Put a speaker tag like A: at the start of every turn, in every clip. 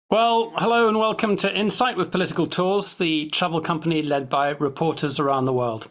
A: Well, hello and welcome to Insight with Political Tours, the travel company led by reporters around the world.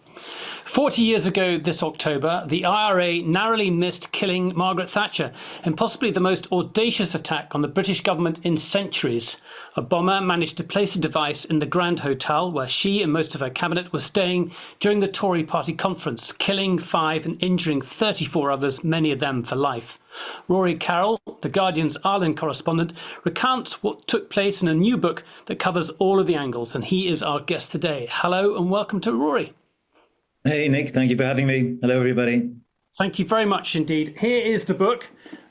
A: 40 years ago this October, the IRA narrowly missed killing Margaret Thatcher in possibly the most audacious attack on the British government in centuries. A bomber managed to place a device in the Grand Hotel where she and most of her cabinet were staying during the Tory Party conference, killing 5 and injuring 34 others, many of them for life. Rory Carroll, The Guardian's Ireland correspondent, recounts what took place in a new book that covers all of the angles, and he is our guest today. Hello and welcome to Rory.
B: Hey, Nick, thank you for having me. Hello, everybody.
A: Thank you very much indeed. Here is the book.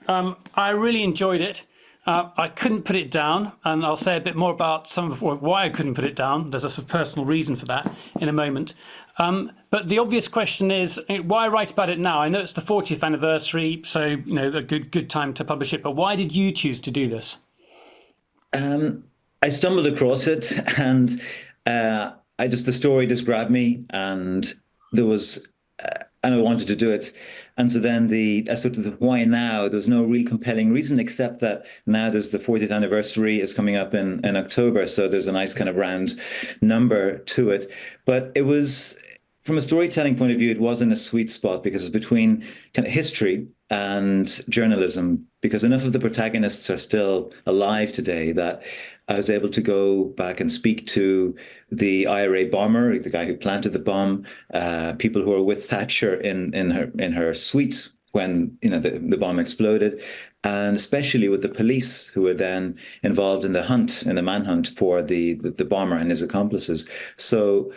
A: I really enjoyed it. I couldn't put it down, and I'll say a bit more about some of why I couldn't put it down. There's a sort of personal reason for that in a moment. But the obvious question is, why write about it now? I know it's the 40th anniversary, so a good time to publish it. But why did you choose to do this?
B: I stumbled across it, and the story just grabbed me, and there was, and I wanted to do it. And so then sort of the why now, there's no real compelling reason except that now there's the 40th anniversary is coming up in October. So there's a nice kind of round number to it. But it was, from a storytelling point of view, it wasn't a sweet spot because it's between kind of history and journalism, because enough of the protagonists are still alive today that I was able to go back and speak to the IRA bomber, the guy who planted the bomb, people who were with Thatcher in her suite when the bomb exploded, and especially with the police who were then involved in the manhunt for the bomber and his accomplices. So,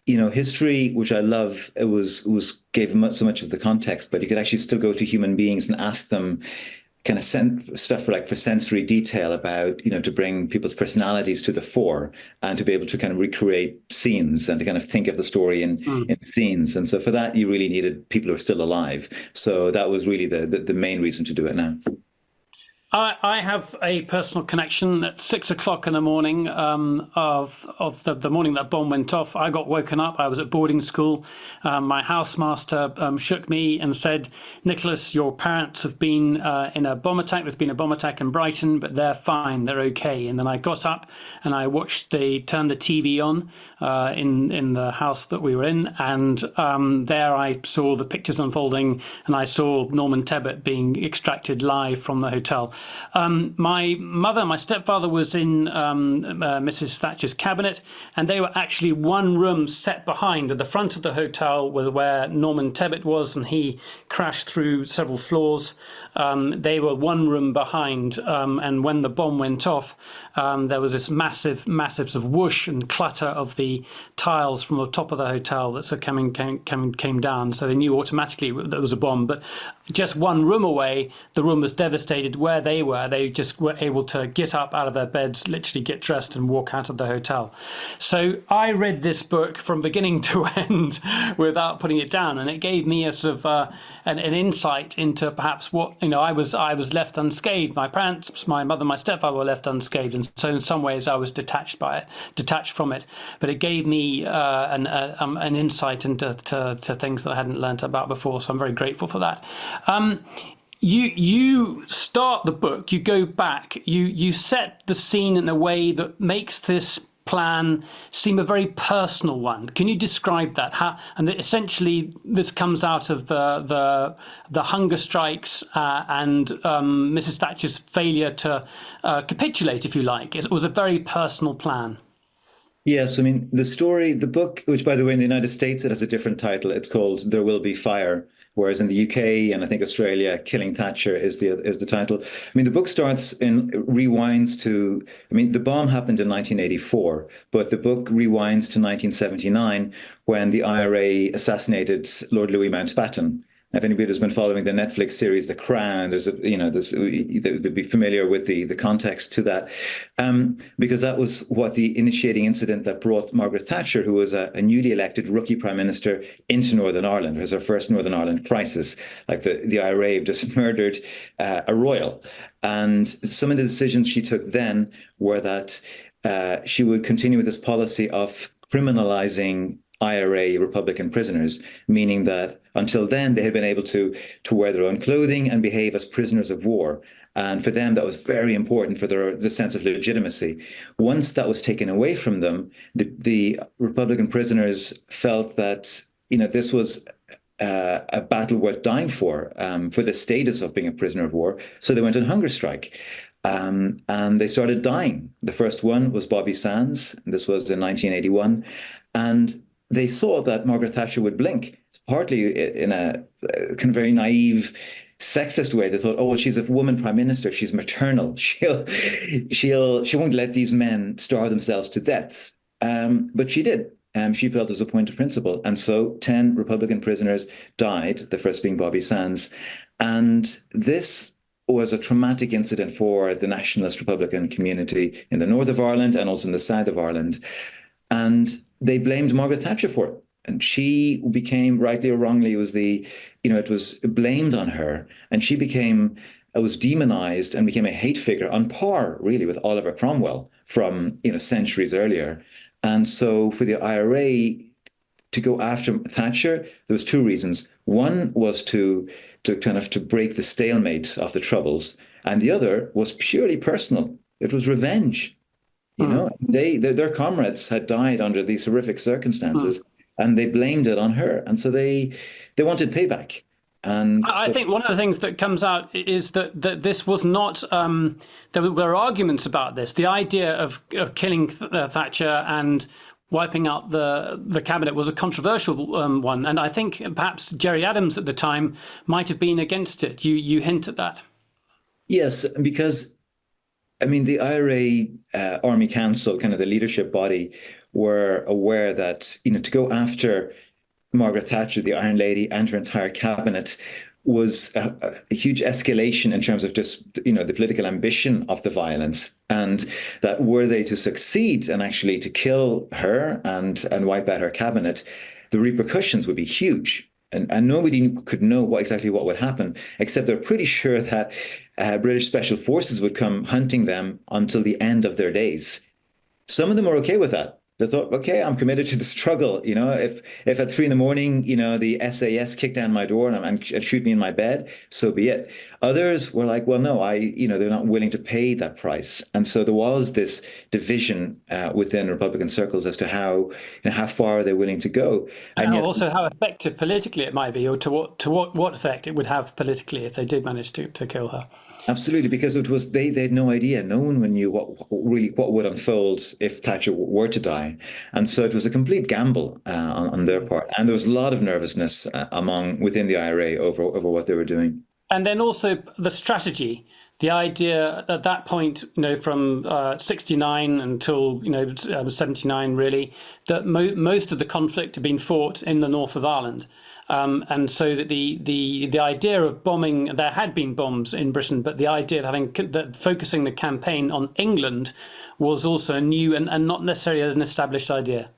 B: history, which I love, it was gave so much of the context, but you could actually still go to human beings and ask them kind of stuff for sensory detail about, to bring people's personalities to the fore and to be able to kind of recreate scenes and to kind of think of the story in scenes. And so for that, you really needed people who are still alive. So that was really the main reason to do it now.
A: I have a personal connection. At 6 o'clock in the morning of the morning that bomb went off, I got woken up. I was at boarding school. My housemaster shook me and said, "Nicholas, your parents have been in a bomb attack. There's been a bomb attack in Brighton, but they're fine. They're okay." And then I got up and I turned the TV on in the house that we were in, and there I saw the pictures unfolding, and I saw Norman Tebbit being extracted live from the hotel. My stepfather was in Mrs. Thatcher's cabinet, and they were actually one room set behind at the front of the hotel where Norman Tebbit was, and he crashed through several floors. They were one room behind, and when the bomb went off, there was this massive sort of whoosh and clatter of the tiles from the top of the hotel that came down. So they knew automatically there was a bomb. But just one room away, the room was devastated. Where they were, they just were able to get up out of their beds, literally get dressed and walk out of the hotel. So I read this book from beginning to end without putting it down, and it gave me a sort of an insight into perhaps what I was left unscathed. My parents, my mother, my stepfather were left unscathed, and so in some ways I was detached from it. But it gave me an insight into to things that I hadn't learnt about before. So I'm very grateful for that. You start the book, you go back, you set the scene in a way that makes this plan seem a very personal one. Can you describe that? Essentially, this comes out of the hunger strikes and Mrs. Thatcher's failure to capitulate, if you like. It was a very personal plan.
B: Yes, I mean, the book, which by the way, in the United States, it has a different title. It's called There Will Be Fire. Whereas in the UK and I think Australia, Killing Thatcher is the title. I mean, the book rewinds to, I mean, the bomb happened in 1984, but the book rewinds to 1979 when the IRA assassinated Lord Louis Mountbatten. If anybody has been following the Netflix series The Crown, they'd be familiar with the context to that, because that was what the initiating incident that brought Margaret Thatcher, who was a newly elected rookie prime minister, into Northern Ireland. It was her first Northern Ireland crisis. Like the IRA have just murdered a royal, and some of the decisions she took then were that she would continue with this policy of criminalizing IRA Republican prisoners, meaning that until then they had been able to wear their own clothing and behave as prisoners of war. And for them, that was very important for the sense of legitimacy. Once that was taken away from them, the Republican prisoners felt that, this was a battle worth dying for the status of being a prisoner of war. So they went on hunger strike. And they started dying. The first one was Bobby Sands. This was in 1981. And they thought that Margaret Thatcher would blink, partly in a kind of very naive, sexist way. They thought, oh, well, she's a woman prime minister. She's maternal. She won't let these men starve themselves to death. But she did. She felt it was a point of principle. And so 10 Republican prisoners died, the first being Bobby Sands. And this was a traumatic incident for the nationalist Republican community in the north of Ireland and also in the south of Ireland. And they blamed Margaret Thatcher for it. And she became, rightly or wrongly, it was blamed on her. And she was demonized and became a hate figure on par, really, with Oliver Cromwell from, centuries earlier. And so for the IRA to go after Thatcher, there was two reasons. One was to break the stalemate of the Troubles, and the other was purely personal. It was revenge. Their comrades had died under these horrific circumstances, and they blamed it on her, and so they wanted payback. And
A: I think one of the things that comes out is that this was not. There were arguments about this. The idea of killing Thatcher and wiping out the cabinet was a controversial one, and I think perhaps Gerry Adams at the time might have been against it. You hint at that.
B: Yes, because the IRA Army Council, kind of the leadership body, were aware that to go after Margaret Thatcher, the Iron Lady, and her entire cabinet was a huge escalation in terms of just, the political ambition of the violence. And that were they to succeed and actually to kill her and wipe out her cabinet, the repercussions would be huge. And nobody could know exactly what would happen, except they're pretty sure that British special forces would come hunting them until the end of their days. Some of them were okay with that. They thought, okay, I'm committed to the struggle. If at 3 a.m, the SAS kicked down my door and shoot me in my bed, so be it. Others were like, well, no, they're not willing to pay that price. And so there was this division within Republican circles as to how far they're willing to go.
A: And yet, also how effective politically it might be, or to what effect it would have politically if they did manage to kill her.
B: Absolutely, because it was they had no idea. No one knew what would unfold if Thatcher were to die, and so it was a complete gamble on their part. And there was a lot of nervousness within the IRA over what they were doing.
A: And then also the strategy, the idea at that point, from 69 until 79, really, that most of the conflict had been fought in the north of Ireland. And so that the idea of bombing, there had been bombs in Britain, but the idea of focusing the campaign on England was also new and not necessarily an established idea.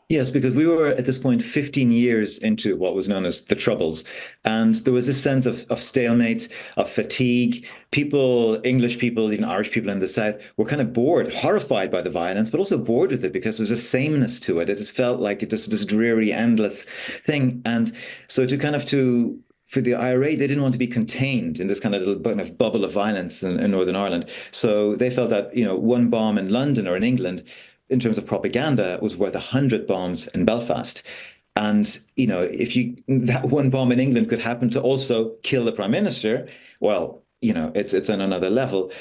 B: Yes, because we were at this point 15 years into what was known as the Troubles. And there was this sense of stalemate, of fatigue. English people, even Irish people in the South, were kind of bored, horrified by the violence, but also bored with it because there was a sameness to it. It just felt like this dreary, endless thing. And so for the IRA, they didn't want to be contained in this kind of little bubble of violence in Northern Ireland. So they felt that, one bomb in London or in England, in terms of propaganda, was worth 100 bombs in Belfast. And, if that one bomb in England could happen to also kill the prime minister, well, it's on another level.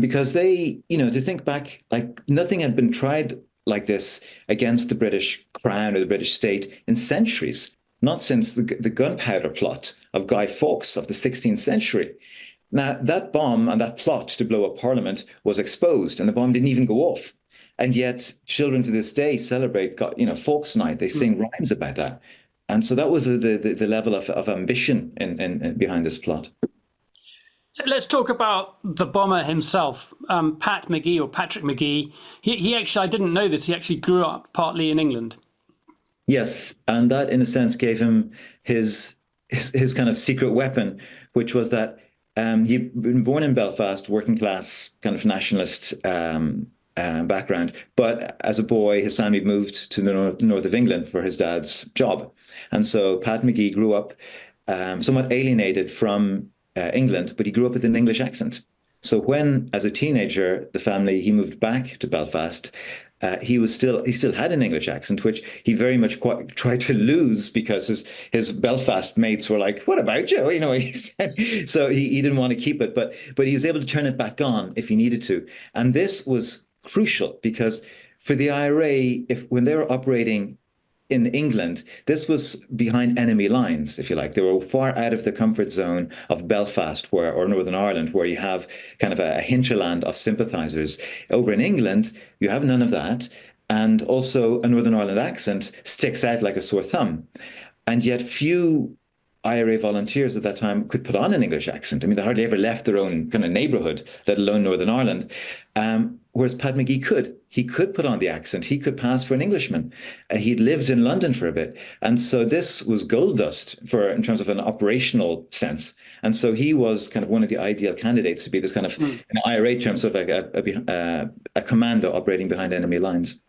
B: Because to think back, like nothing had been tried like this against the British Crown or the British state in centuries, not since the Gunpowder Plot of Guy Fawkes of the 16th century. Now, that bomb and that plot to blow up Parliament was exposed, and the bomb didn't even go off. And yet children to this day celebrate, Folks Night. They sing rhymes about that. And so that was the level of ambition in behind this plot.
A: Let's talk about the bomber himself, Pat McGee, or Patrick McGee. He actually, I didn't know this, he actually grew up partly in England.
B: Yes, and that in a sense gave him his kind of secret weapon, which was that he'd been born in Belfast, working class kind of nationalist background. But as a boy, his family moved to the north of England for his dad's job. And so Pat McGee grew up somewhat alienated from England, but he grew up with an English accent. So when, as a teenager, he moved back to Belfast, he still had an English accent, which he very much tried to lose because his Belfast mates were like, "What about you?" You know, he said. So he didn't want to keep it, but he was able to turn it back on if he needed to. And this was crucial because for the IRA, when they were operating in England, this was behind enemy lines, if you like. They were far out of the comfort zone of Belfast or Northern Ireland, where you have kind of a hinterland of sympathisers. Over in England, you have none of that. And also a Northern Ireland accent sticks out like a sore thumb. And yet few IRA volunteers at that time could put on an English accent. I mean, they hardly ever left their own kind of neighbourhood, let alone Northern Ireland. Whereas Pat McGee could. He could put on the accent. He could pass for an Englishman. He'd lived in London for a bit. And so this was gold dust in terms of an operational sense. And so he was kind of one of the ideal candidates to be this kind of, in IRA terms, sort of like a commando operating behind enemy lines.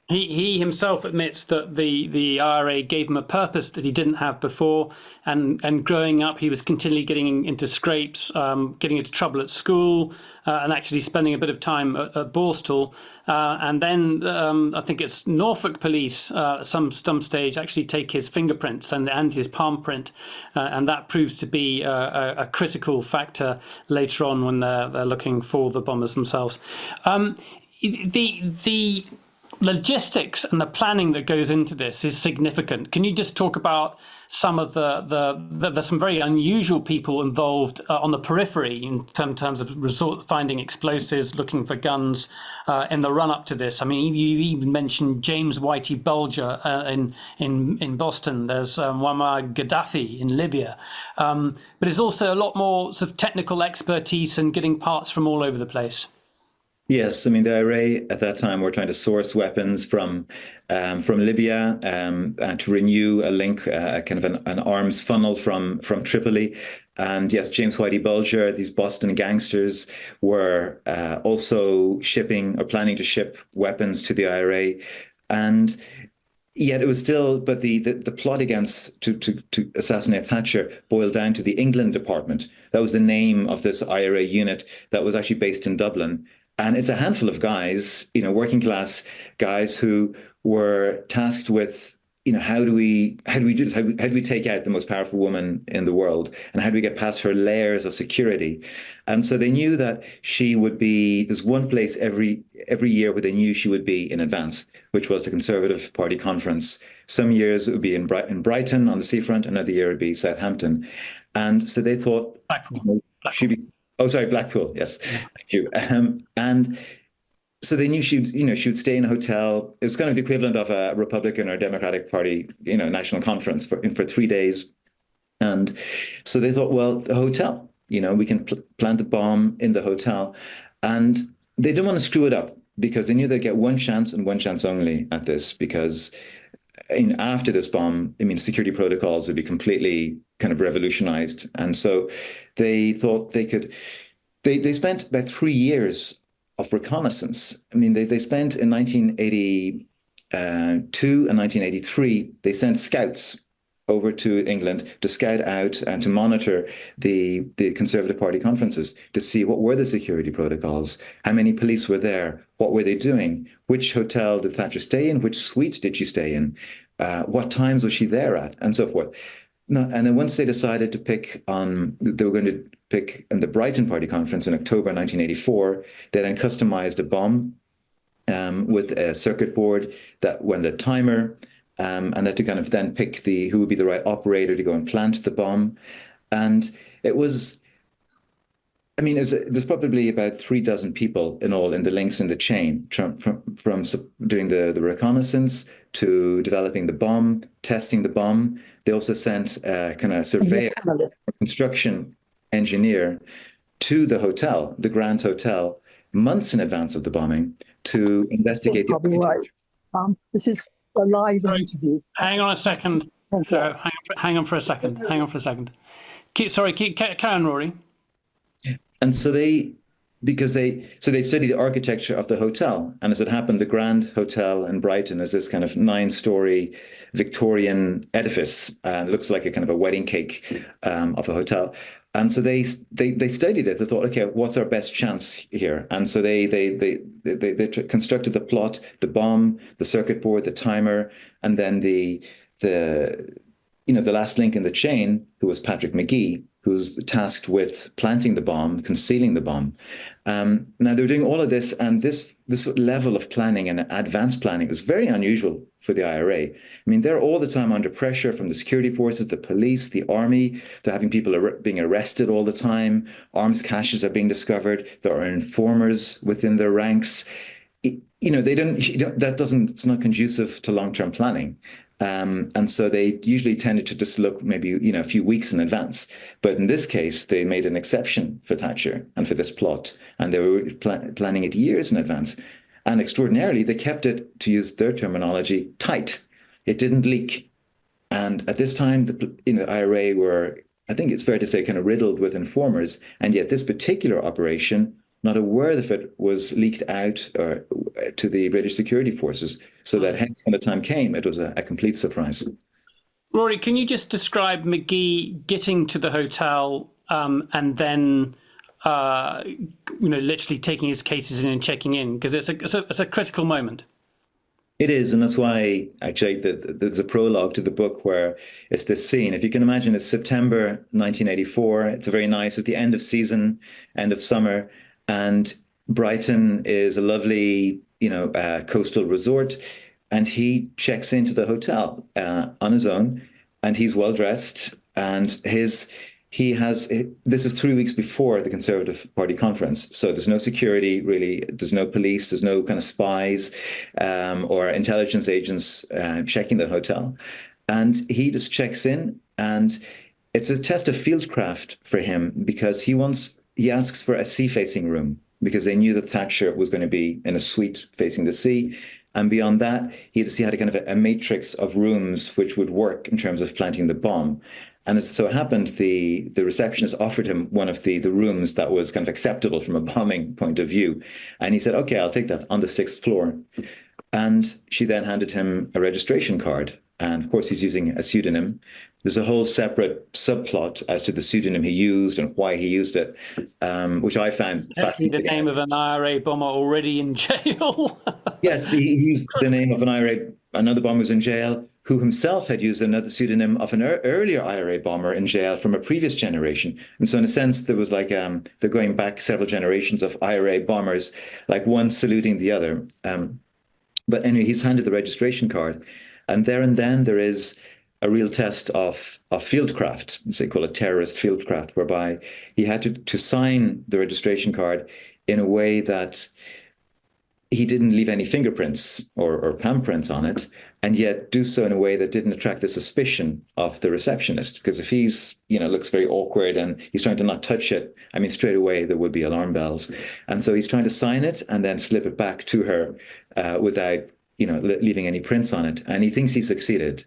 A: He himself admits that the IRA gave him a purpose that he didn't have before, and growing up he was continually getting into scrapes, getting into trouble at school, and actually spending a bit of time at Borstal, and then I think it's Norfolk police some stage actually take his fingerprints and his palm print, and that proves to be a critical factor later on when they're looking for the bombers themselves. The logistics and the planning that goes into this is significant. Can you just talk about some of there's some very unusual people involved on the periphery in terms of finding explosives, looking for guns in the run up to this? I mean, you even mentioned James Whitey Bulger in Boston. There's Muammar Gaddafi in Libya, but there's also a lot more sort of technical expertise and getting parts from all over the place.
B: Yes, I mean the IRA at that time were trying to source weapons from Libya to renew a link, kind of an arms funnel from Tripoli. And yes, James Whitey Bulger, these Boston gangsters, were also shipping or planning to ship weapons to the IRA, and yet it was still. But the plot against to assassinate Thatcher boiled down to the England Department. That was the name of this IRA unit that was actually based in Dublin. And it's a handful of guys, working class guys who were tasked with, how do we do this? How do we take out the most powerful woman in the world? And how do we get past her layers of security? And so they knew that there's one place every year where they knew she would be in advance, which was the Conservative Party conference. Some years it would be in Brighton on the seafront, another year it would be Southampton. And so they thought she'd be. Oh, sorry, Blackpool. Yes, thank you. And so they knew she would stay in a hotel. It was kind of the equivalent of a Republican or Democratic Party, national conference for 3 days. And so they thought, well, the hotel, we can plant the bomb in the hotel. And they didn't want to screw it up because they knew they'd get one chance and one chance only at this, because after this bomb, security protocols would be completely kind of revolutionized. And so they thought they spent about 3 years of reconnaissance. They spent in 1982 and 1983, they sent scouts over to England to scout out and to monitor the Conservative Party conferences to see what were the security protocols, how many police were there, what were they doing, which hotel did Thatcher stay in, which suite did she stay in, what times was she there at, and so forth. And then once they decided to they were going to pick in the Brighton Party conference in October 1984, they then customized a bomb with a circuit board that went the timer, and that to kind of then pick who would be the right operator to go and plant the bomb. And it was, there's probably about 36 people in all in the links in the chain, from doing the reconnaissance to developing the bomb, testing the bomb. They also sent a kind of surveyor, a construction engineer to the hotel, the Grand Hotel, months in advance of the bombing to investigate the
C: architecture. This is a live interview.
A: Hang on a second. So hang on for a second. Carry on, Rory.
B: And so they because they study the architecture of the hotel. And as it happened, the Grand Hotel in Brighton is this kind of 9-story Victorian edifice. It looks like a kind of a wedding cake of a hotel. And so they studied it. They thought, okay, what's our best chance here? And so they constructed the plot, the bomb, the circuit board, the timer, and then the last link in the chain, who was Patrick McGee, who's tasked with planting the bomb, concealing the bomb. Now, they were doing all of this, and this level of planning and advanced planning is very unusual for the IRA. I mean, they're all the time under pressure from the security forces, the police, the army. They're having people being arrested all the time. Arms caches are being discovered. There are informers within their ranks. It's not conducive to long-term planning. And so they usually tended to just look maybe, a few weeks in advance. But in this case, they made an exception for Thatcher and for this plot. And they were planning it years in advance. And extraordinarily, they kept it, to use their terminology, tight. It didn't leak. And at this time, the IRA were, I think it's fair to say, kind of riddled with informers. And yet this particular operation, not a word of it was leaked out to the British security forces, so that hence when the time came, it was a complete surprise.
A: Rory, can you just describe McGee getting to the hotel and then, literally taking his cases in and checking in? Because it's a critical moment.
B: It is, and that's why actually there's a prologue to the book where it's this scene. If you can imagine, it's September 1984. It's it's the end of season, end of summer. And Brighton is a lovely, coastal resort. And he checks into the hotel on his own, and he's well dressed. And this is 3 weeks before the Conservative Party conference. So there's no security, really. There's no police. There's no kind of spies or intelligence agents checking the hotel. And he just checks in, and it's a test of fieldcraft for him, because he asks for a sea-facing room, because they knew that Thatcher was going to be in a suite facing the sea. And beyond that, he had a kind of a matrix of rooms which would work in terms of planting the bomb. And as so happened, the receptionist offered him one of the rooms that was kind of acceptable from a bombing point of view. And he said, okay, I'll take that, on the 6th floor. And she then handed him a registration card. And of course, he's using a pseudonym. There's a whole separate subplot as to the pseudonym he used and why he used it, which I found fascinating.
A: The name of an IRA bomber already in jail.
B: Yes, he used the name of another bomber was in jail, who himself had used another pseudonym of an earlier IRA bomber in jail from a previous generation. And so in a sense, there was like, they're going back several generations of IRA bombers, like one saluting the other. But anyway, he's handed the registration card. And then there is a real test of fieldcraft, they call it terrorist fieldcraft, whereby he had to sign the registration card in a way that he didn't leave any fingerprints or palm prints on it, and yet do so in a way that didn't attract the suspicion of the receptionist. Because if he's, looks very awkward and he's trying to not touch it, I mean, straight away there would be alarm bells. And so he's trying to sign it and then slip it back to her without, leaving any prints on it. And he thinks he succeeded.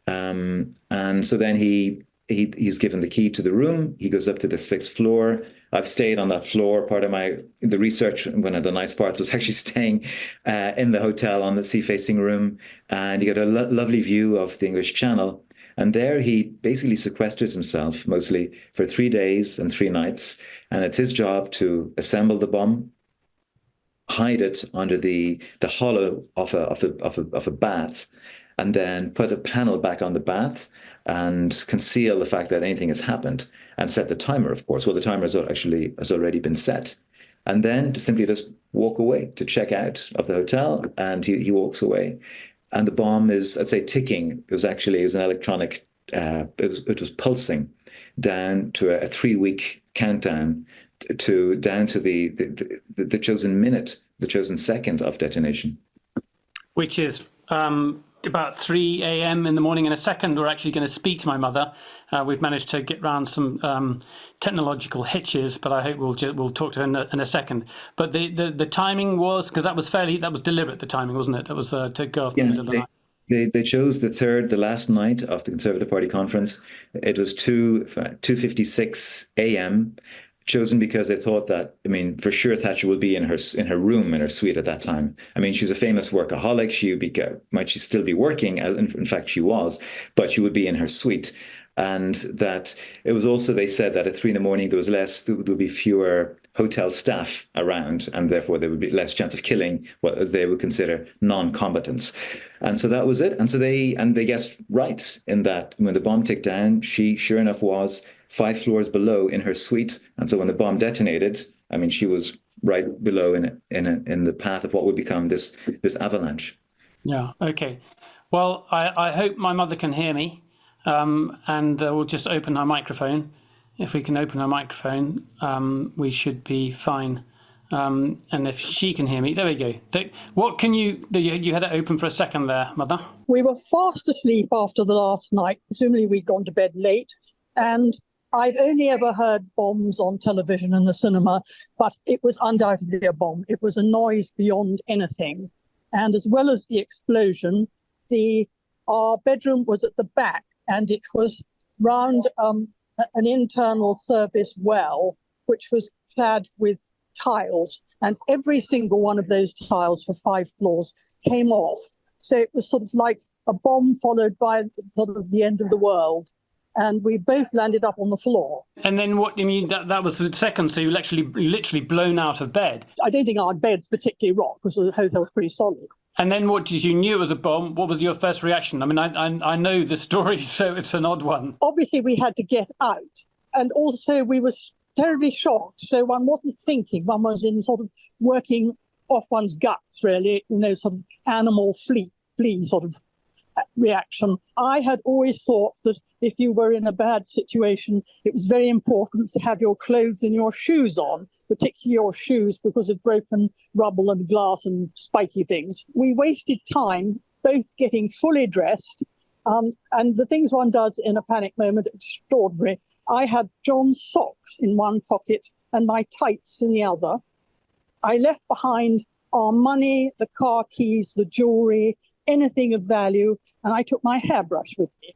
B: And so then he's given the key to the room. He goes up to the 6th floor. I've stayed on that floor. Part of the research, one of the nice parts was actually staying in the hotel on the sea-facing room. And you get a lovely view of the English Channel. And there he basically sequesters himself mostly for 3 days and 3 nights. And it's his job to assemble the bomb, hide it under the hollow of a bath, and then put a panel back on the bath and conceal the fact that anything has happened, and set the timer, of course. Well, the timer has already been set. And then to simply just walk away, to check out of the hotel, and he walks away. And the bomb is, I'd say, ticking. It was an electronic, it was pulsing down to a 3-week countdown down to the chosen minute, the chosen second of detonation.
A: Which is about 3 a.m. in the morning. In a second, we're actually going to speak to my mother. We've managed to get around some technological hitches, but I hope we'll talk to her in a second. But the timing was, because that was deliberate, the timing, wasn't it? That was to go off the middle of the night.
B: They chose the last night of the Conservative Party conference. It was 2:56 a.m., chosen because they thought that, I mean, for sure Thatcher would be in her room, in her suite at that time. I mean, she's a famous workaholic. Might she still be working? In fact, she was, but she would be in her suite. And that it was also, they said that at 3 a.m, there would be fewer hotel staff around, and therefore there would be less chance of killing what they would consider non-combatants. And so that was it. And so they guessed right in that when the bomb ticked down, she sure enough was 5 floors below in her suite. And so when the bomb detonated, I mean, she was right below in the path of what would become this avalanche.
A: Yeah. Okay. Well, I hope my mother can hear me. And we'll just open our microphone. If we can open our microphone, we should be fine. And if she can hear me, there we go. What can you had it open for a second there, Mother?
C: We were fast asleep after the last night. Presumably we'd gone to bed late. And I've only ever heard bombs on television in the cinema, but it was undoubtedly a bomb. It was a noise beyond anything. And as well as the explosion, our bedroom was at the back, and it was round an internal service well, which was clad with tiles, and every single one of those tiles for 5 floors came off. So it was sort of like a bomb followed by sort of the end of the world. And we both landed up on the floor.
A: And then what do you mean? That was the second, so you literally blown out of bed?
C: I don't think our beds particularly rocked because the hotel was pretty solid.
A: And then what did you knew it was a bomb? What was your first reaction? I mean, I know the story, so it's an odd one.
C: Obviously, we had to get out. And also we were terribly shocked. So one wasn't thinking. One was in sort of working off one's guts, really, sort of animal flee sort of reaction. I had always thought that if you were in a bad situation, it was very important to have your clothes and your shoes on, particularly your shoes because of broken rubble and glass and spiky things. We wasted time both getting fully dressed, and the things one does in a panic moment are extraordinary. I had John's socks in one pocket and my tights in the other. I left behind our money, the car keys, the jewellery, anything of value, and I took my hairbrush with me.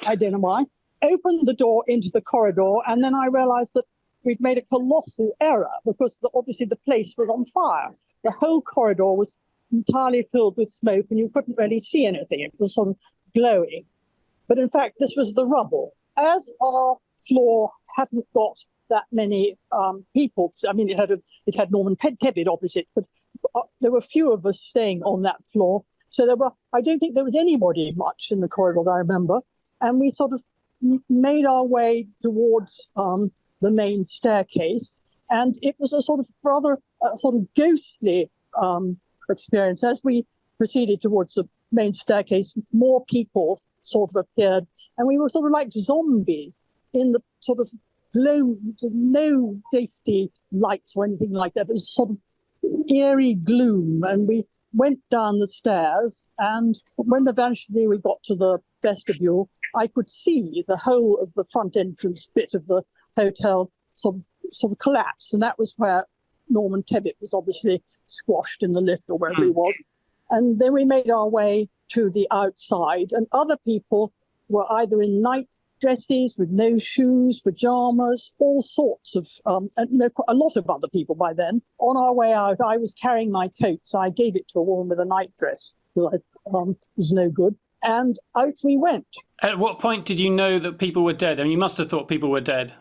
C: I don't know why. Opened the door into the corridor, and then I realised that we'd made a colossal error because obviously the place was on fire. The whole corridor was entirely filled with smoke, and you couldn't really see anything. It was sort of glowing. But in fact, this was the rubble. As our floor hadn't got that many people, I mean, it had Norman Tebbit opposite, but there were few of us staying on that floor. So I don't think there was anybody much in the corridor that I remember. And we sort of made our way towards the main staircase. And it was a sort of rather ghostly experience. As we proceeded towards the main staircase, more people sort of appeared. And we were sort of like zombies in the sort of no safety lights or anything like that. It was sort of eerie gloom. And we went down the stairs, and when eventually we got to the vestibule, I could see the whole of the front entrance bit of the hotel sort of collapse, and that was where Norman Tebbit was obviously squashed in the lift or wherever he was. And then we made our way to the outside, and other people were either in night dresses with no shoes, pajamas, all sorts of, and a lot of other people by then. On our way out, I was carrying my coat, so I gave it to a woman with a nightdress, because it was no good. And out we went.
A: At what point did you know that people were dead? I mean, you must have thought people were dead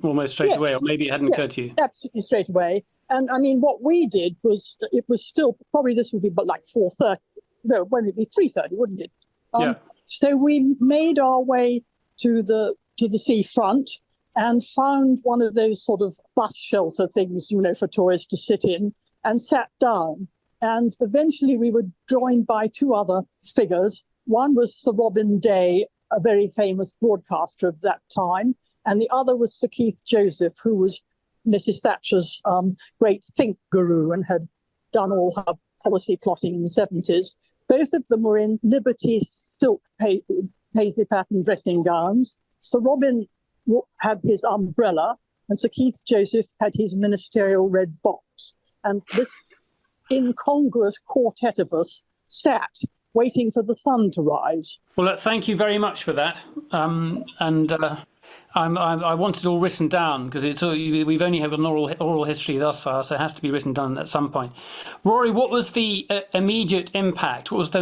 A: almost straight away, or maybe it hadn't occurred to you.
C: Absolutely straight away. And I mean, what we did was, it was still, probably this would be like 4:30. No, it would be 3:30, wouldn't it? So we made our way to the seafront and found one of those sort of bus shelter things, for tourists to sit in, and sat down. And eventually we were joined by 2 other figures. One was Sir Robin Day, a very famous broadcaster of that time, and the other was Sir Keith Joseph, who was Mrs. Thatcher's great think guru and had done all her policy plotting in the 70s. Both of them were in Liberty silk paisley pattern dressing gowns. Sir Robin had his umbrella, and Sir Keith Joseph had his ministerial red box. And this incongruous quartet of us sat waiting for the sun to rise.
A: Well, thank you very much for that. I want it all written down because we've only had an oral history thus far, so it has to be written down at some point. Rory, what was the immediate impact? What was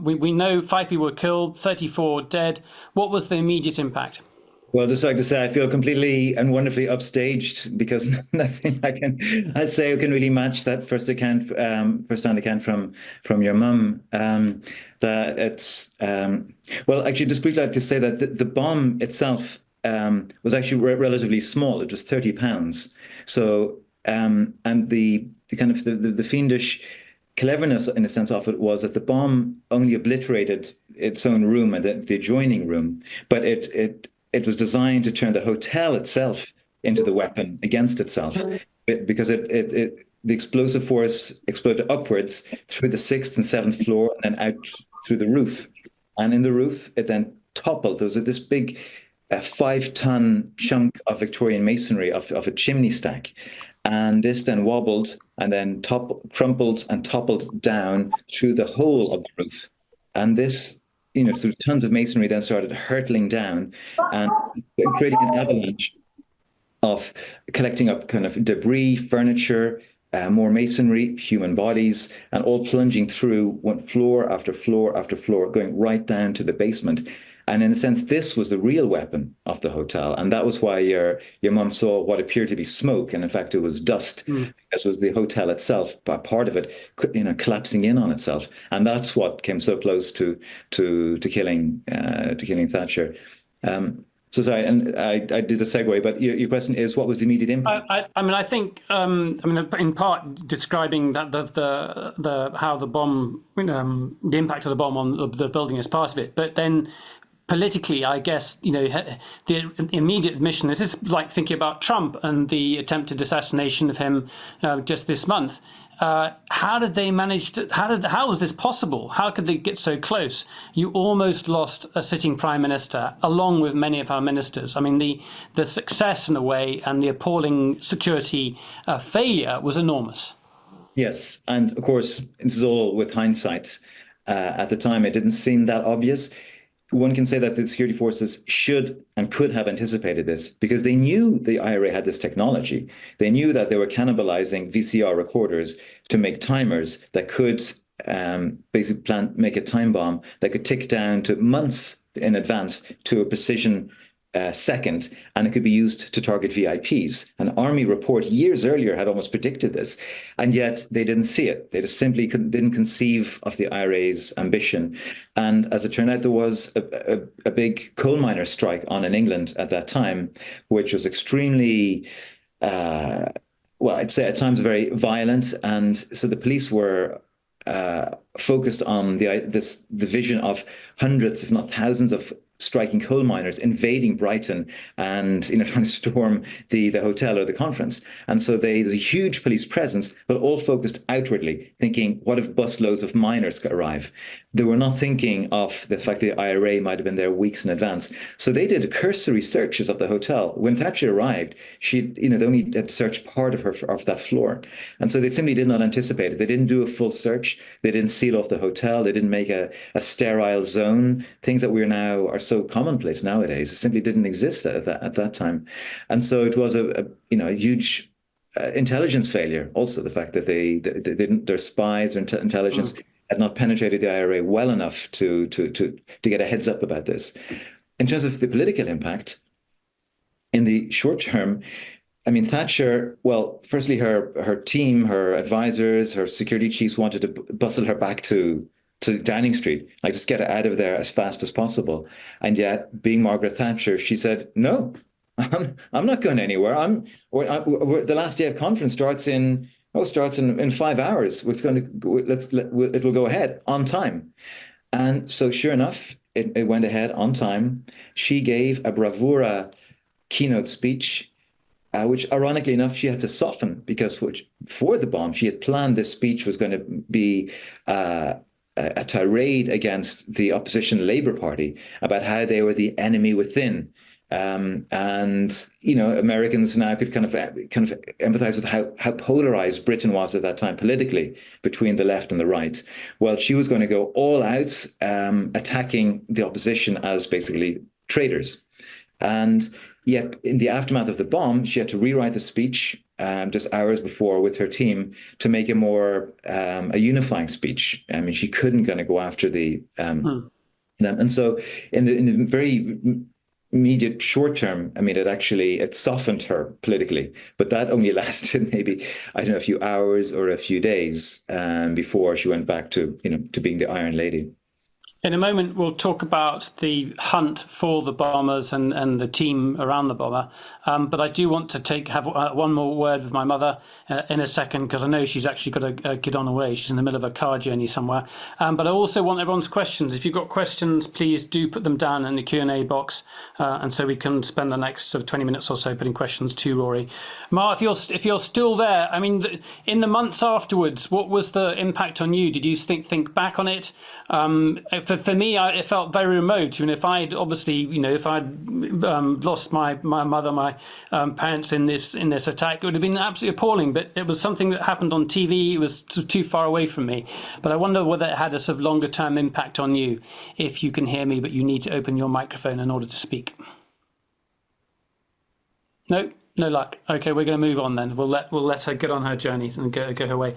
A: we know 5 people were killed, 34 dead. What was the immediate impact?
B: Well, just like to say, I feel completely and wonderfully upstaged because nothing I'd say I can really match that first-hand account from your mum. That it's well, actually, just briefly, I'd like to say that the bomb itself was actually relatively small. It was 30 pounds. So, and the kind of the fiendish cleverness, in a sense, of it was that the bomb only obliterated its own room and the adjoining room, but it was designed to turn the hotel itself into the weapon against itself, because the explosive force exploded upwards through the 6th and 7th floor and then out through the roof. And in the roof, it then toppled. There was this big 5-ton chunk of Victorian masonry of a chimney stack. And this then wobbled and then crumpled and toppled down through the whole of the roof. And this, sort of tons of masonry then started hurtling down and creating an avalanche of collecting up kind of debris, furniture, more masonry, human bodies, and all plunging through one floor after floor after floor, going right down to the basement. And in a sense, this was the real weapon of the hotel. And that was why your mum saw what appeared to be smoke. And in fact, it was dust. This was the hotel itself, part of it, collapsing in on itself. And that's what came so close to killing Thatcher. So sorry, and I did a segue, but your question is, what was the immediate impact?
A: I think in part describing that how the bomb, the impact of the bomb on the building is part of it, but then politically, I guess, the immediate mission, this is like thinking about Trump and the attempted assassination of him just this month. How did they manage to, how was this possible? How could they get so close? You almost lost a sitting prime minister, along with many of our ministers. I mean, the success in a way and the appalling security failure was enormous.
B: Yes. And of course, this is all with hindsight. At the time, it didn't seem that obvious. One can say that the security forces should and could have anticipated this because they knew the IRA had this technology. They knew that they were cannibalizing VCR recorders to make timers that could basically make a time bomb that could tick down to months in advance to a precision second, and it could be used to target VIPs. An army report years earlier had almost predicted this, and yet they didn't see it. They just simply didn't conceive of the IRA's ambition. And as it turned out, there was a big coal miner strike on in England at that time, which was extremely, well, I'd say at times very violent. And so the police were focused on the vision of hundreds, if not thousands, of striking coal miners invading Brighton and trying to storm the hotel or the conference. And so there's a huge police presence, but all focused outwardly, thinking, what if busloads of miners could arrive? They were not thinking of the fact that the IRA might have been there weeks in advance. So they did cursory searches of the hotel. When Thatcher arrived, they only had searched part of that floor. And so they simply did not anticipate it. They didn't do a full search. They didn't seal off the hotel. They didn't make a sterile zone. Things that are so commonplace nowadays. It simply didn't exist at that time. And so it was a huge intelligence failure. Also, the fact that their spies or intelligence had not penetrated the IRA well enough to get a heads up about this. In terms of the political impact, in the short term, I mean, Thatcher, well, firstly, her team, her advisors, her security chiefs wanted to bustle her back to Downing Street, like just get her out of there as fast as possible. And yet, being Margaret Thatcher, she said, no, I'm not going anywhere. The last day of conference starts in 5 hours. It will go ahead on time. And so sure enough, it went ahead on time. She gave a bravura keynote speech, which ironically enough, she had to soften because before the bomb, she had planned this speech was going to be a tirade against the opposition Labour Party about how they were the enemy within. And Americans now could kind of empathize with how polarized Britain was at that time politically between the left and the right. Well, she was going to go all out, attacking the opposition as basically traitors. And Yet in the aftermath of the bomb, she had to rewrite the speech just hours before with her team to make it more a unifying speech. I mean, she couldn't kind of go after them. And so in the very immediate short term, I mean, it softened her politically, but that only lasted maybe, I don't know, a few hours or a few days before she went back to, to being the Iron Lady.
A: In a moment, we'll talk about the hunt for the bombers and the team around the bomber. But I do want to have one more word with my mother in a second, because I know she's actually got to get on her way. She's in the middle of a car journey somewhere. But I also want everyone's questions. If you've got questions, please do put them down in the Q&A box. And so we can spend the next sort of 20 minutes or so putting questions to Rory. Mark, if you're still there, I mean, in the months afterwards, what was the impact on you? Did you think back on it? For me, it felt very remote. I mean, if I'd obviously, if I'd lost my mother, my parents in this attack, it would have been absolutely appalling. But it was something that happened on TV. It was too far away from me. But I wonder whether it had a sort of longer term impact on you. If you can hear me, but you need to open your microphone in order to speak. No luck. Okay, we're going to move on then. We'll let her get on her journey and go her way.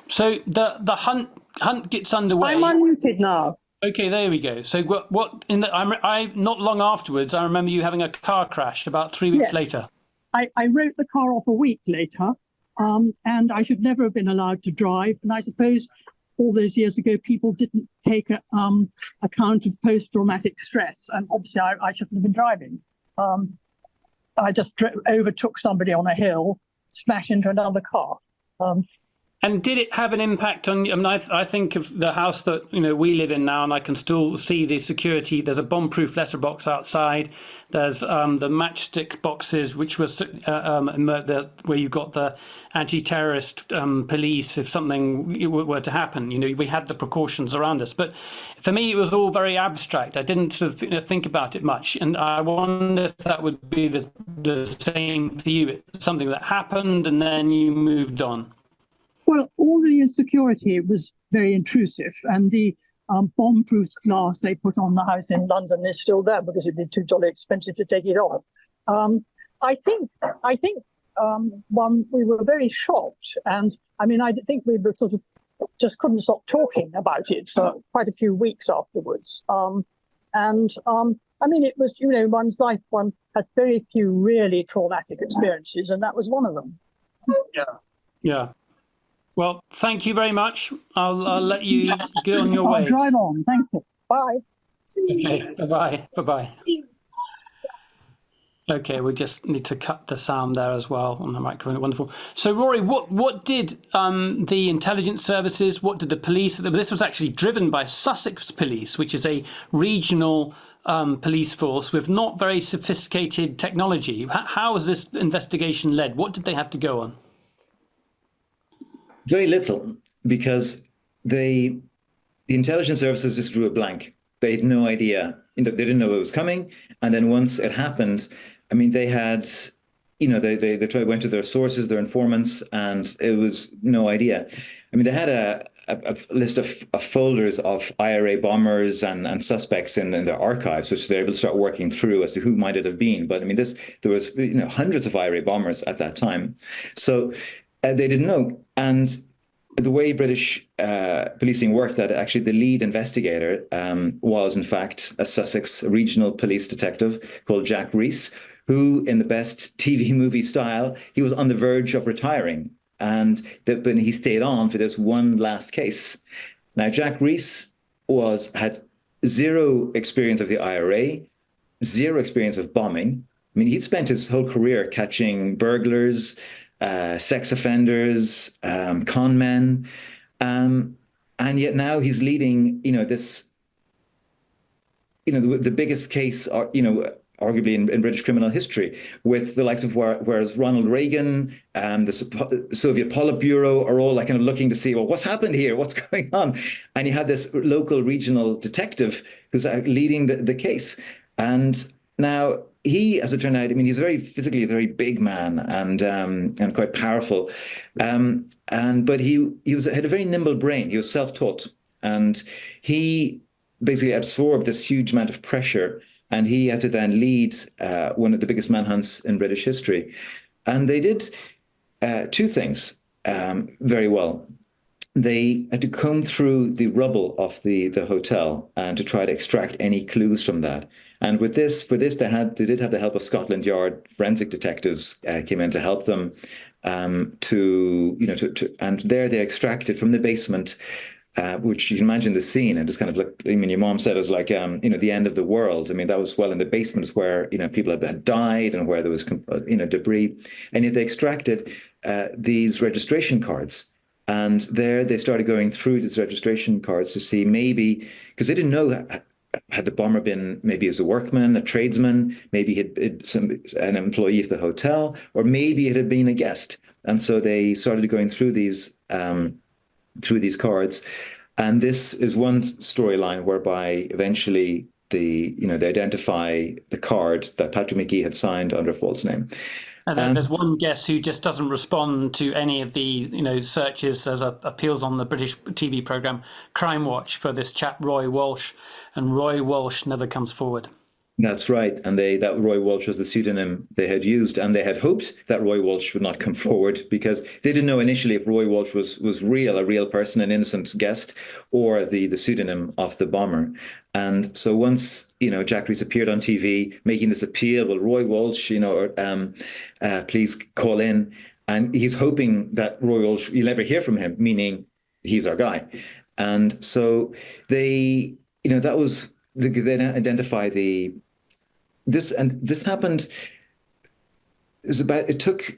A: So the hunt gets underway.
C: I'm unmuted now.
A: Okay, there we go. So I not long afterwards, I remember you having a car crash about 3 weeks later.
C: I wrote the car off a week later, and I should never have been allowed to drive. And I suppose all those years ago, people didn't take account of post-traumatic stress, and obviously I shouldn't have been driving. I just overtook somebody on a hill, smashed into another car.
A: And did it have an impact on you? I mean, I think of the house that we live in now, and I can still see the security. There's a bomb-proof letterbox outside. There's the matchstick boxes, which was where you got the anti-terrorist police if something were to happen. We had the precautions around us. But for me, it was all very abstract. I didn't sort of think about it much, and I wonder if that would be the same for you. It's something that happened, and then you moved on.
C: Well, all the insecurity was very intrusive, and the bomb-proof glass they put on the house in London is still there because it'd be too jolly expensive to take it off. I think we were very shocked, and I mean, I think we were sort of just couldn't stop talking about it for quite a few weeks afterwards. I mean, it was one's life. One had very few really traumatic experiences, and that was one of them.
A: Yeah. Well, thank you very much. I'll let you get on your way.
C: I'll drive on. Thank you. Bye.
A: Okay. Bye-bye. Bye-bye. Okay, we just need to cut the sound there as well on the microphone. Wonderful. So, Rory, what did the intelligence services, what did the police? This was actually driven by Sussex Police, which is a regional police force with not very sophisticated technology. How was this investigation led? What did they have to go on?
B: Very little, because the intelligence services just drew a blank. They had no idea. They didn't know it was coming. And then once it happened, I mean, they had, they went to their sources, their informants, and it was no idea. I mean, they had a list of folders of IRA bombers and suspects in their archives, which they're able to start working through as to who might it have been. But I mean, there was hundreds of IRA bombers at that time. So they didn't know. And the way British policing worked, that actually the lead investigator was, in fact, a Sussex regional police detective called Jack Rees, who, in the best TV movie style, he was on the verge of retiring. But he stayed on for this one last case. Now, Jack Rees had zero experience of the IRA, zero experience of bombing. I mean, he'd spent his whole career catching burglars, sex offenders, con men, and yet now he's leading, this, the biggest case, arguably in British criminal history, with the likes of whereas Ronald Reagan, the Soviet Politburo are all kind of looking to see, well, what's happened here? What's going on? And you had this local regional detective who's leading the case. And now he, as it turned out, I mean, he's physically a very big man and quite powerful. But he had a very nimble brain. He was self-taught, and he basically absorbed this huge amount of pressure and he had to then lead one of the biggest manhunts in British history. And they did two things very well. They had to comb through the rubble of the hotel and to try to extract any clues from that. And for this, they did have the help of Scotland Yard forensic detectives came in to help them and there they extracted from the basement, which you can imagine the scene, and just kind of like, I mean, your mom said it was like, the end of the world. I mean, that was, well, in the basement is where, people had died and where there was, debris. And if they extracted these registration cards, and there they started going through these registration cards to see maybe, because they didn't know, had the bomber been maybe as a workman, a tradesman, maybe an employee of the hotel, or maybe it had been a guest. And so they started going through these cards. And this is one storyline whereby eventually they identify the card that Patrick Magee had signed under a false name.
A: And then there's one guest who just doesn't respond to any of the searches as appeals on the British TV programme Crime Watch for this chap Roy Walsh, and Roy Walsh never comes forward.
B: That's right. And that Roy Walsh was the pseudonym they had used, and they had hoped that Roy Walsh would not come forward because they didn't know initially if Roy Walsh was a real person, an innocent guest, or the pseudonym of the bomber. And so once, Jack Rees appeared on TV making this appeal, well, Roy Walsh, please call in. And he's hoping that Roy Walsh, you'll never hear from him, meaning he's our guy. And so they identify this happened. It took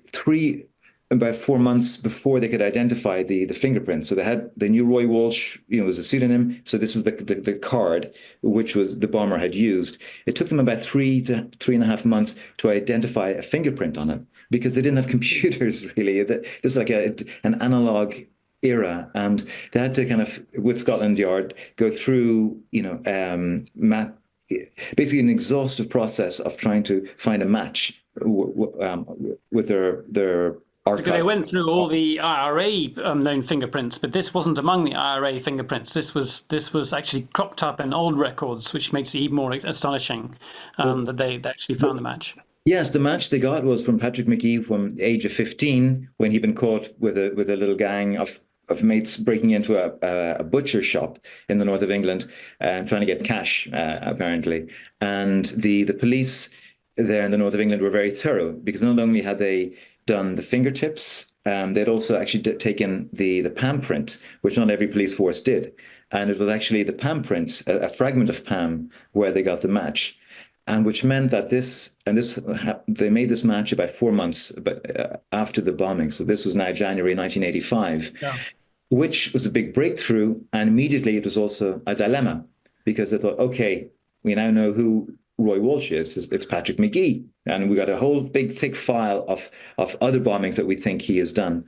B: about 4 months before they could identify the fingerprints. So they knew Roy Walsh, was a pseudonym. So this is the card which was the bomber had used. It took them about 3 to 3.5 months to identify a fingerprint on it because they didn't have computers really. This is like an analog era, and they had to kind of, with Scotland Yard, go through basically an exhaustive process of trying to find a match with their archives.
A: They went through all the IRA known fingerprints, but this wasn't among the IRA fingerprints. This was actually cropped up in old records, which makes it even more astonishing that they actually found the match.
B: Yes, the match they got was from Patrick Magee from the age of 15, when he'd been caught with a little gang of mates breaking into a butcher shop in the north of England and trying to get cash, apparently. And the police there in the north of England were very thorough, because not only had they done the fingertips, they'd also actually taken the palm print, which not every police force did. And it was actually the palm print, a fragment of palm, where they got the match. And which meant that they made this match about 4 months after the bombing. So this was now January 1985, which was a big breakthrough. And immediately it was also a dilemma, because they thought, okay, we now know who Roy Walsh is. It's Patrick Magee. And we got a whole big, thick file of other bombings that we think he has done.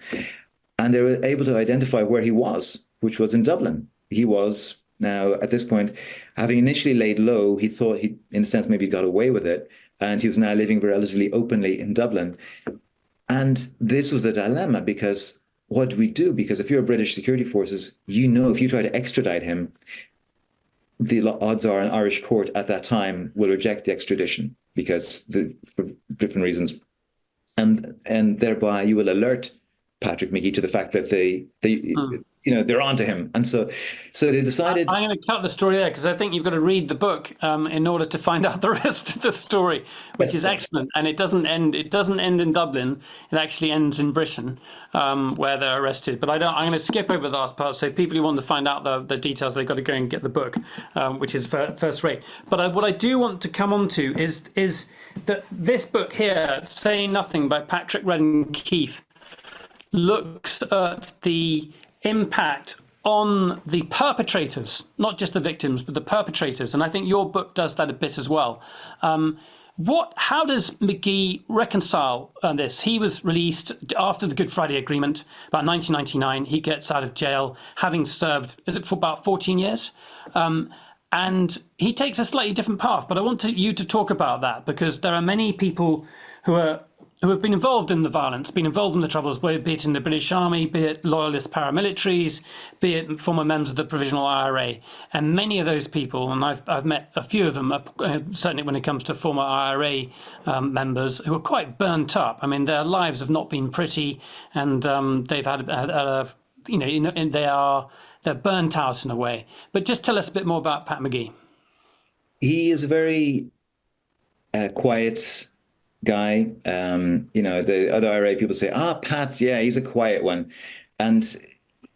B: And they were able to identify where he was, which was in Dublin. He was now, at this point, having initially laid low, he thought he, in a sense, maybe got away with it. And he was now living relatively openly in Dublin. And this was a dilemma, because what do we do? Because if you're British security forces, if you try to extradite him, the odds are an Irish court at that time will reject the extradition for different reasons. And thereby you will alert Patrick Magee to the fact that they're onto him. And so they decided. I'm going
A: to cut the story there, because I think you've got to read the book in order to find out the rest of the story, which is excellent. And it doesn't end in Dublin. It actually ends in Britain, where they're arrested. But I'm going to skip over the last part. So people who want to find out the details, they've got to go and get the book, which is first rate. But what I do want to come on to is that this book here, Say Nothing by Patrick Redden Keefe, looks at the impact on the perpetrators, not just the victims, but the perpetrators. And I think your book does that a bit as well. How does Magee reconcile this? He was released after the Good Friday Agreement, about 1999. He gets out of jail, having served, for about 14 years? And he takes a slightly different path. But I want you to talk about that, because there are many people who are who have been involved in the violence, been involved in the troubles, be it in the British Army, be it loyalist paramilitaries, be it former members of the Provisional IRA. And many of those people, and I've met a few of them, certainly when it comes to former IRA members, who are quite burnt up. I mean, their lives have not been pretty, and they've had a and they're burnt out in a way. But just tell us a bit more about Pat McGee.
B: He is a very quiet guy. The other IRA people say, Pat, yeah, he's a quiet one. And, so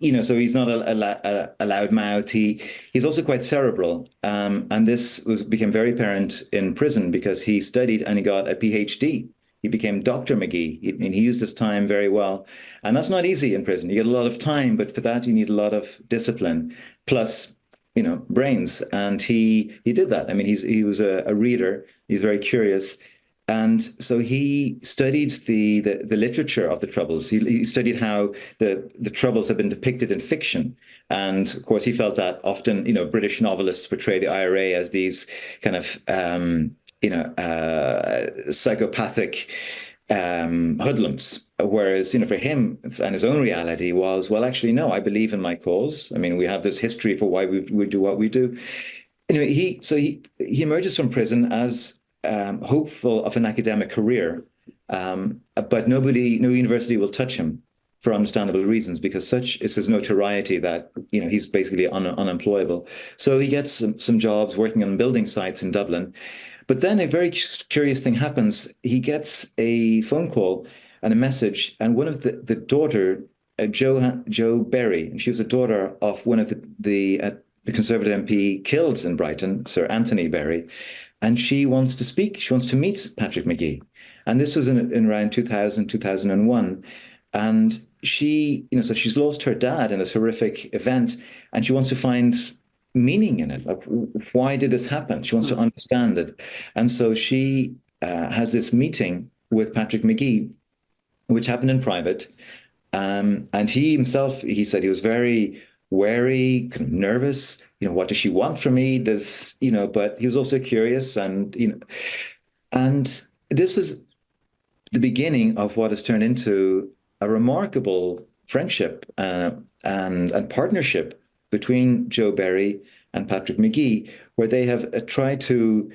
B: he's not a loudmouth. He's also quite cerebral. And this became very apparent in prison because he studied and he got a PhD. He became Dr. McGee. He used his time very well. And that's not easy in prison. You get a lot of time, but for that, you need a lot of discipline, plus, brains. And he did that. I mean, he was a reader. He's very curious. And so he studied the literature of the Troubles. He studied how the Troubles have been depicted in fiction. And of course, he felt that often, British novelists portray the IRA as these kind of, psychopathic hoodlums. Whereas, for him and his own reality was, well, actually, no, I believe in my cause. I mean, we have this history for why we do what we do. Anyway, he emerges from prison as hopeful of an academic career, but no university will touch him for understandable reasons, because such is his notoriety that he's basically unemployable. So he gets some jobs working on building sites in Dublin. But then a very curious thing happens. He gets a phone call and a message, and one of the daughter, Jo Berry, and she was a daughter of one of the Conservative MP killed in Brighton, Sir Anthony Berry. And she wants to speak. She wants to meet Patrick McGee. And this was in around 2000, 2001. And she, so she's lost her dad in this horrific event, and she wants to find meaning in it. Like, why did this happen? She wants to understand it. And so she has this meeting with Patrick McGee, which happened in private. And he himself, he said he was very wary, kind of nervous. What does she want from me? But he was also curious, and and this was the beginning of what has turned into a remarkable friendship and partnership between Jo Berry and Patrick McGee, where they have tried to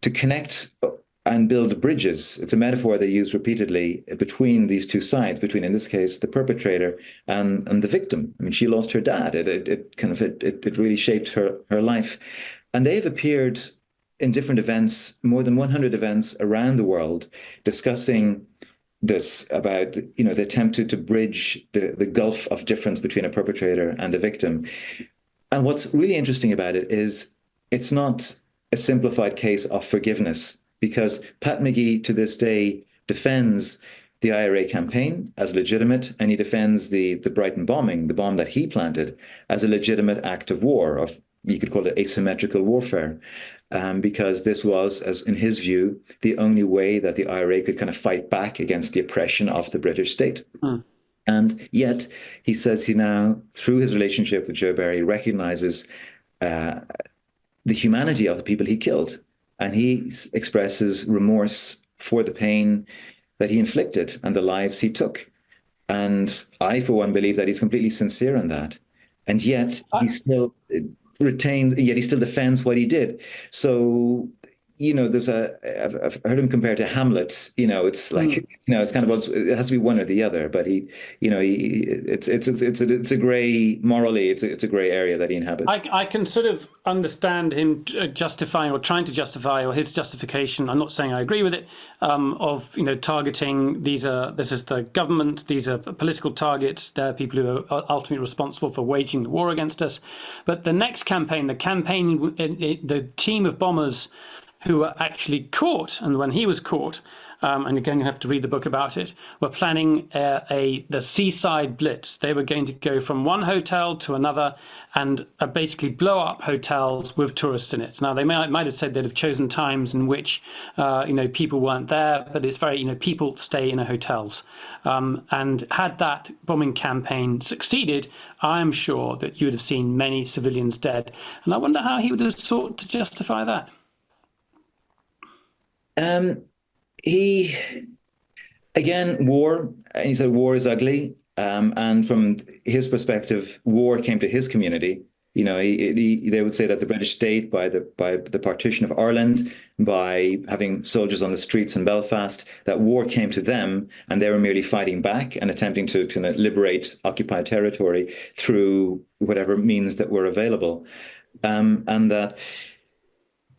B: connect and build bridges. It's a metaphor they use repeatedly between these two sides, between, in this case, the perpetrator and the victim. I mean, she lost her dad. It really shaped her life. And they've appeared in different events, more than 100 events around the world, discussing this, about the attempt to bridge the gulf of difference between a perpetrator and a victim. And what's really interesting about it is it's not a simplified case of forgiveness, because Pat McGee to this day defends the IRA campaign as legitimate, and he defends the Brighton bombing, the bomb that he planted, as a legitimate act of war, of, you could call it asymmetrical warfare, because this was, as in his view, the only way that the IRA could kind of fight back against the oppression of the British state. And yet he says he now, through his relationship with Jo Berry, recognizes the humanity of the people he killed. And he expresses remorse for the pain that he inflicted and the lives he took. And I, for one, believe that he's completely sincere in that. And yet he still he still defends what he did. So, I've heard him compared to Hamlet. It's like, it's kind of, it has to be one or the other. But it's a gray, morally, it's a gray area that he inhabits.
A: I can sort of understand him justifying, or trying to justify, or his justification. I'm not saying I agree with it. Of targeting, this is the government. These are political targets. They're people who are ultimately responsible for waging the war against us. But the next campaign, the team of bombers who were actually caught, and when he was caught, and again you have to read the book about it, were planning the seaside blitz. They were going to go from one hotel to another and basically blow up hotels with tourists in it. Now they might have said they'd have chosen times in which people weren't there, but it's very people stay in hotels. And had that bombing campaign succeeded, I'm sure that you would have seen many civilians dead. And I wonder how he would have sought to justify that.
B: Again, war, and he said war is ugly. And from his perspective, war came to his community. You know, they would say that the British state, by the partition of Ireland, by having soldiers on the streets in Belfast, that war came to them, and they were merely fighting back and attempting to liberate occupied territory through whatever means that were available. And that,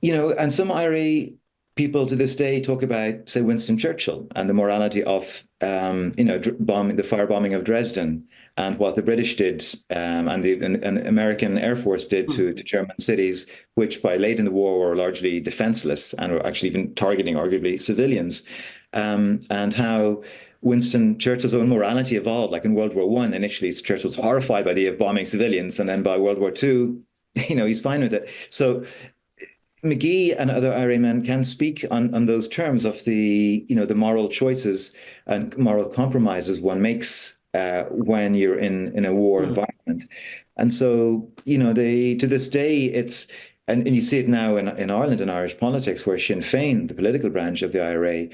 B: and some IRA people to this day talk about, say, Winston Churchill and the morality of, the firebombing of Dresden, and what the British did and the American Air Force did to German cities, which by late in the war were largely defenseless and were actually even targeting arguably civilians, and how Winston Churchill's own morality evolved. Like in World War I, initially Churchill was horrified by the idea of bombing civilians, and then by World War II, he's fine with it. So McGee and other IRA men can speak on those terms of the moral choices and moral compromises one makes when you're in a war environment. And so, to this day, and you see it now in Ireland and Irish politics, where Sinn Féin, the political branch of the IRA,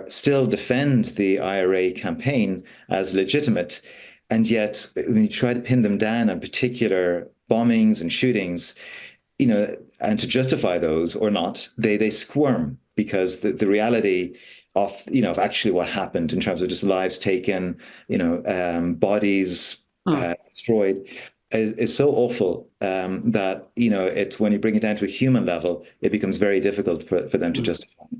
B: still defend the IRA campaign as legitimate. And yet, when you try to pin them down on particular bombings and shootings, and to justify those or not, they squirm, because the reality of actually what happened in terms of just lives taken, bodies destroyed is so awful that it's, when you bring it down to a human level, it becomes very difficult for them to justify it.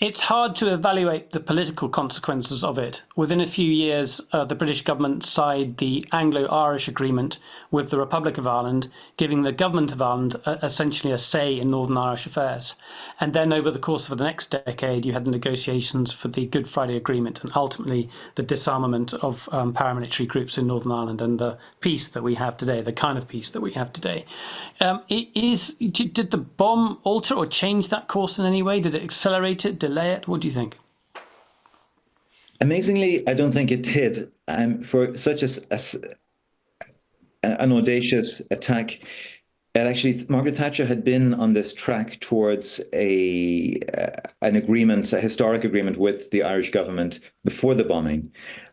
A: It's hard to evaluate the political consequences of it. Within a few years, the British government signed the Anglo-Irish Agreement with the Republic of Ireland, giving the government of Ireland essentially a say in Northern Irish affairs. And then over the course of the next decade, you had the negotiations for the Good Friday Agreement, and ultimately the disarmament of paramilitary groups in Northern Ireland, and the peace that we have today, the kind of peace that we have today. Did the bomb alter or change that course in any way? Did it accelerate it, delay it? What do you think?
B: Amazingly, I don't think it did. For such an audacious attack, Margaret Thatcher had been on this track towards an agreement, a historic agreement with the Irish government before the bombing.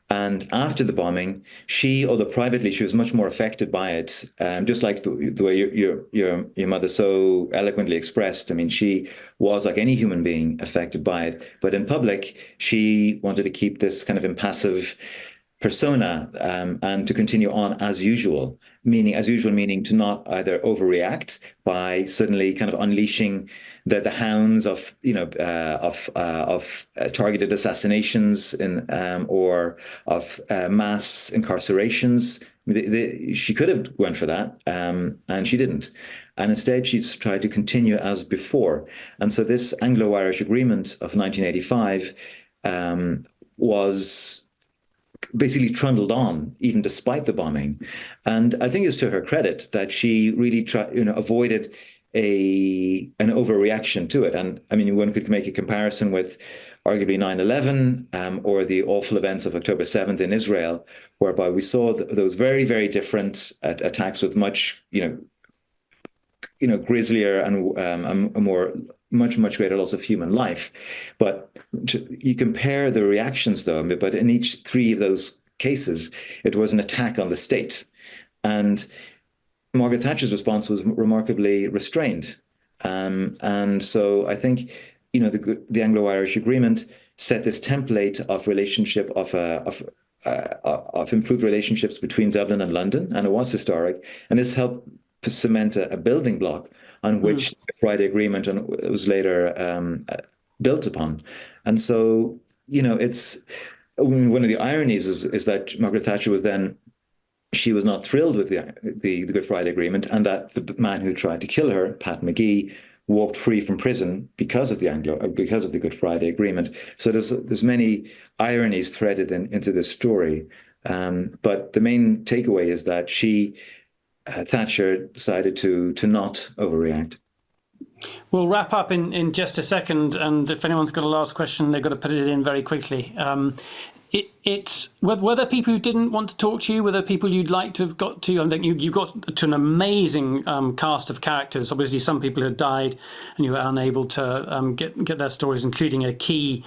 B: And after the bombing, she, although privately, she was much more affected by it. Just like the way your mother so eloquently expressed. I mean, she was, like any human being, affected by it. But in public, she wanted to keep this kind of impassive persona and to continue on as usual. Meaning to not either overreact by suddenly kind of unleashing the hounds of targeted assassinations or of mass incarcerations. She could have went for that, and she didn't. And instead, she's tried to continue as before. And so this Anglo-Irish Agreement of 1985 was basically trundled on, even despite the bombing. And I think it's to her credit that she really avoided an overreaction to it. And I mean, one could make a comparison with arguably 9/11 or the awful events of October 7th in Israel, whereby we saw those very, very different attacks with much, grislier and much greater loss of human life. But you compare the reactions, though, but in each three of those cases, it was an attack on the state. And Margaret Thatcher's response was remarkably restrained. And so I think, the Anglo-Irish Agreement set this template of relationship, of improved relationships between Dublin and London, and it was historic. And this helped cement a building block on which the Friday Agreement was later built upon. And so, it's one of the ironies is that Margaret Thatcher she was not thrilled with the Good Friday Agreement, and that the man who tried to kill her, Pat McGee, walked free from prison because of the Good Friday Agreement. So there's many ironies threaded into this story. But the main takeaway is that Thatcher decided to not overreact.
A: We'll wrap up in just a second, and if anyone's got a last question, they've got to put it in very quickly. it's were there people who didn't want to talk to you? Were there people you'd like to have got to? I think you got to an amazing cast of characters. Obviously, some people had died, and you were unable to get their stories, including a key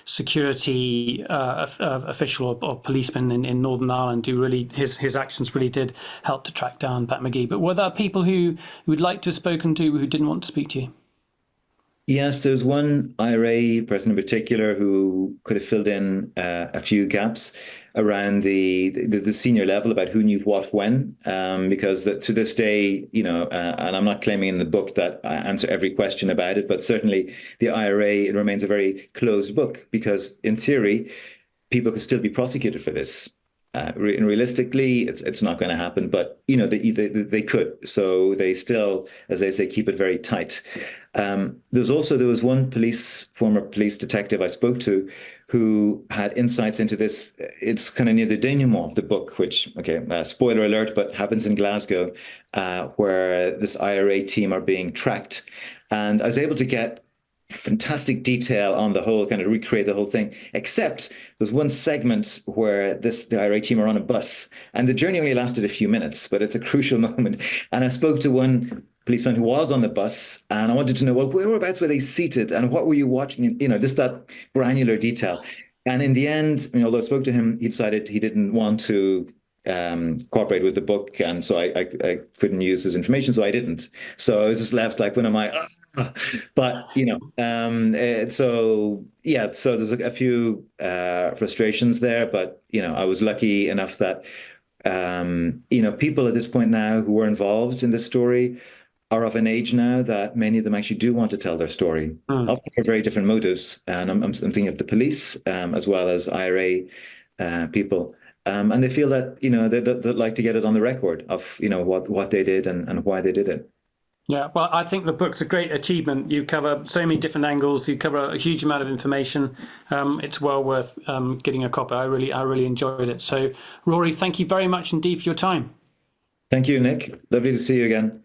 A: security official or policeman in Northern Ireland who really his actions really did help to track down Pat McGee. But were there people who would like to have spoken to who didn't want to speak to you?
B: Yes, there's one IRA person in particular who could have filled in a few gaps around the senior level about who knew what when, because to this day, and I'm not claiming in the book that I answer every question about it, but certainly the IRA, it remains a very closed book because in theory, people could still be prosecuted for this. Realistically, it's not going to happen, but they could. So they still, as they say, keep it very tight. There was one former police detective I spoke to who had insights into this. It's kind of near the denouement of the book, which, spoiler alert, but happens in Glasgow, where this IRA team are being tracked. And I was able to get fantastic detail on the whole, kind of recreate the whole thing, except there's one segment where the IRA team are on a bus and the journey only lasted a few minutes, but it's a crucial moment. And I spoke to one policeman who was on the bus and I wanted to know, well, whereabouts were they seated and what were you watching? Just that granular detail. And in the end, although I spoke to him, he decided he didn't want to cooperate with the book, and so I couldn't use his information, so I didn't. So I was just left like, when am I? But so there's a few frustrations there, but I was lucky enough that people at this point now who were involved in this story are of an age now that many of them actually do want to tell their story, often for very different motives. And I'm thinking of the police as well as IRA people. And they feel that, they'd like to get it on the record of, what they did and why they did it.
A: Yeah, well, I think the book's a great achievement. You cover so many different angles. You cover a huge amount of information. It's well worth getting a copy. I really enjoyed it. So, Rory, thank you very much indeed for your time.
B: Thank you, Nick. Lovely to see you again.